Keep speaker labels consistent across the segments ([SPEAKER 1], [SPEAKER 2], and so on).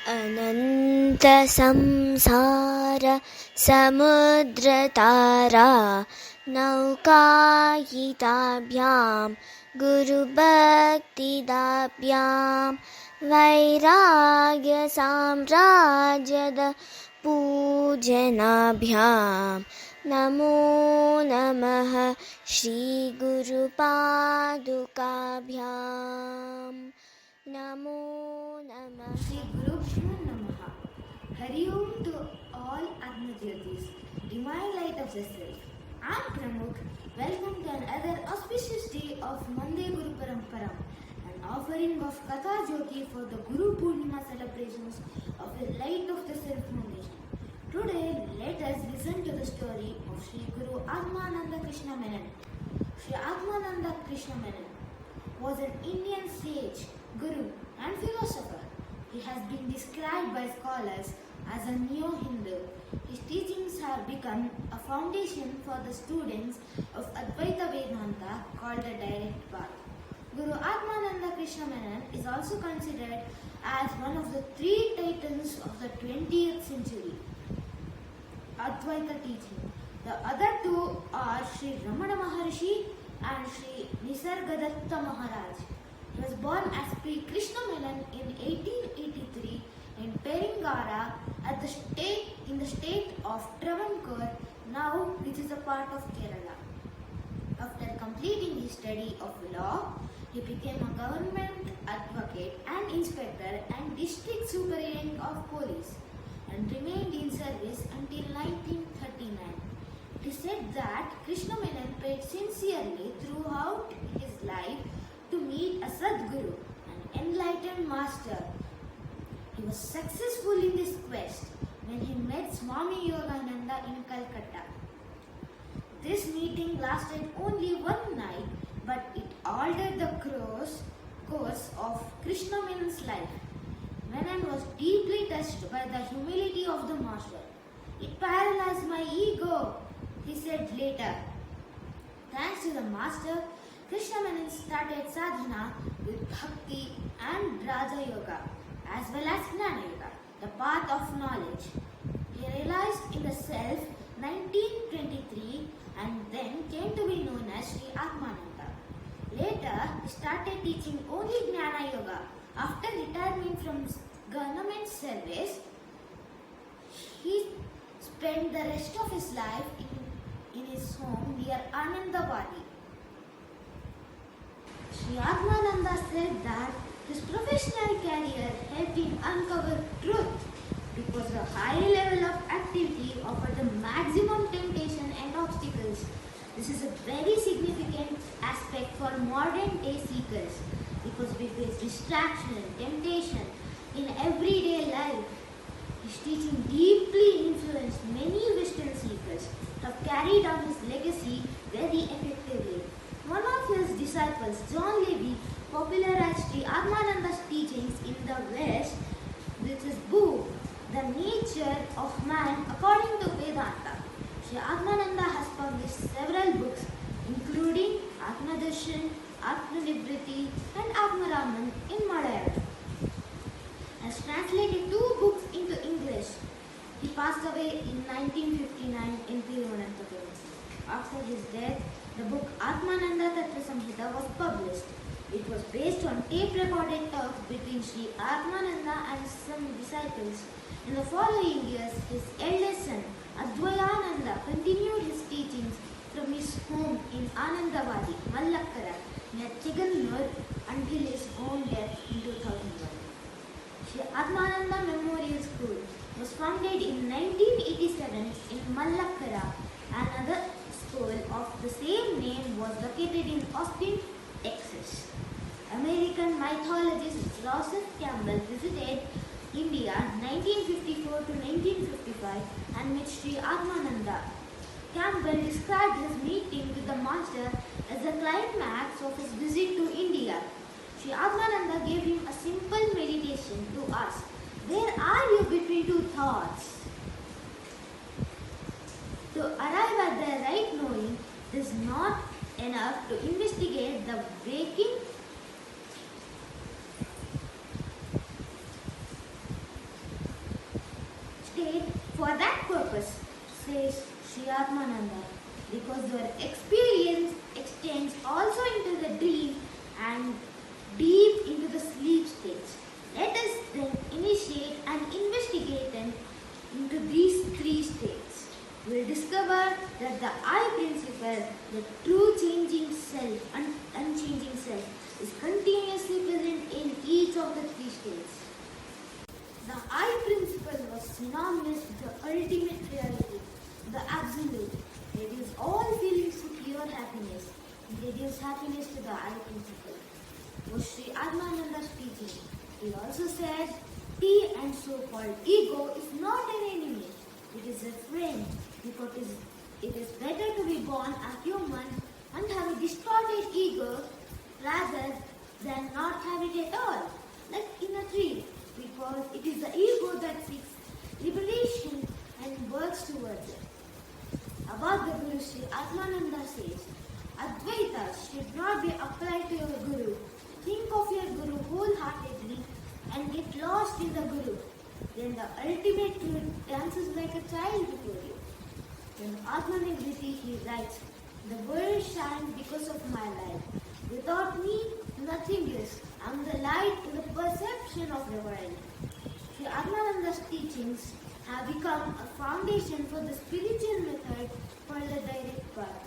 [SPEAKER 1] अनंत संसार समुद्र तारा नौकायिताभ्यां गुरुभक्तिदाभ्यां वैराग्य साम्राज्यद पूजनाभ्यां नमो नमः श्री गुरुपादुकाभ्यां नमो नमः
[SPEAKER 2] Shri Gurupurnima. Hari Om to all Atmananda, divine light of the self. I am Pramukh. Welcome to another auspicious day of Monday Gurupurnima, an offering of Katha Jyoti for the Gurupurnima celebrations of the light of the self foundation. Today, let us listen to the story of Shri Guru Atmananda Krishna Menon. Shri Atmananda Krishna Menon was an Indian sage, guru, and philosopher. He has been described by scholars as a neo-Hindu. His teachings have become a foundation for the students of Advaita Vedanta called the direct path. Guru Atmananda Krishna Menon is also considered as one of the three titans of the 20th century Advaita teaching. The other two are Shri Ramana Maharshi and Shri Nisargadatta Maharaj. He was born as Sri Krishna Menon in 1883 in Peringara in the state of Travancore, now which is a part of Kerala. After completing his study of law, he became a government advocate and inspector and district superintendent of police and remained in service until 1939. It is said that Krishna Menon prayed sincerely throughout his life to meet a Sadguru, an enlightened master. He was successful in this quest when he met Swami Yogananda in Calcutta. This meeting lasted only one night, but it altered the course of Krishna Menon's life. Menon was deeply touched by the humility of the master. "It paralyzed my ego," he said later. Thanks to the master, Krishna Menon started sadhana with bhakti and Raja Yoga as well as Gnana Yoga, the path of knowledge. He realized in the self 1923 and then came to be known as Shri Atmananda. Later, he started teaching only Gnana Yoga. After retirement from government service, he spent the rest of his life in his home near Anandavadi. Shri Atmananda said that his professional career helped him uncover truth because the high level of activity offered the maximum temptation and obstacles. This is a very significant aspect for modern day seekers because we face distraction and temptation in everyday life. His teaching deeply influenced many Western seekers who have carried on his legacy very effectively. One of his disciples, John Levy, popularized Sri Atmananda's teachings in the West with his book, The Nature of Man According to Vedanta. Sri Atmananda has published several books, including Atmadarshan, Atmanivriti, and Atmaraman in Malayalam. Has translated 2 books into English. He passed away in 1959 in Thiruvananthapuram. After his death, the book Atmananda Tattva Samhita was published. It was based on tape-recorded talks between Sri Atmananda and some disciples. In the following years, his eldest son, Advayananda, continued his teachings from his home in Anandavadi, Mallakkara, near Chigannur until his own death in 2001. Shri Atmananda Memorial School was founded in 1987 in Mallakkara. Another school of the same name was located in Austin, Texas. American mythologist Joseph Campbell visited India 1954 to 1955 and met Shri Atmananda. Campbell described his meeting with the master as the climax of his visit to India. Shri Atmananda gave him a simple meditation to ask, "Where are you between two thoughts?" To arrive at the right knowing, it is not enough to investigate the waking for that purpose, says Shri Atmananda, because your experience extends also into the dream and deep into the sleep states. Let us then initiate and investigate into these three states. We will discover that the I principle, the true changing self, unchanging self, is continuously present in each of the three states. The I principle was synonymous with the ultimate reality, the absolute. It gives all feelings to pure happiness. It gives happiness to the I principle. Was Sri Atmananda's teaching. He also said, T and so-called ego is not an enemy. It is a friend, because it is better to be born a human and have a distorted ego rather than not have it at all, like in a tree, because it is the ego that seeks liberation and works towards it. About the Guru, Sri Atmananda says, Advaita should not be applied to your Guru. Think of your Guru wholeheartedly and get lost in the Guru. Then the ultimate truth dances like a child before you. In Atmanigriti he writes, the world shines because of my light. Without me, nothing is. I am the light to the perception of the world. Sri Atmananda's teachings have become a foundation for the spiritual method called the direct path.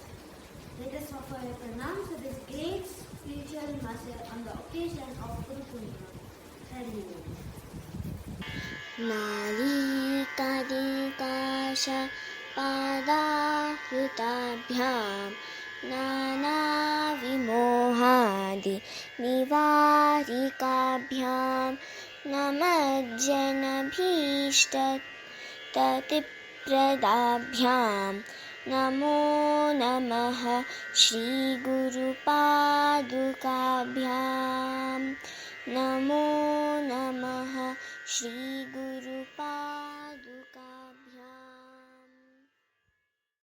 [SPEAKER 2] Let us offer a pranam to this great spiritual master on the occasion of Gurupurnima. Shri.
[SPEAKER 1] नारीकादिकाश पादाहृताभ्यां नानाविमोहादि निवारिकाभ्यां नमज्जनभीष्टततिप्रदाभ्यां नमो नमः श्रीगुरुपादुकाभ्यां नमो नमः श्रीगुरुपादुकाभ्याम्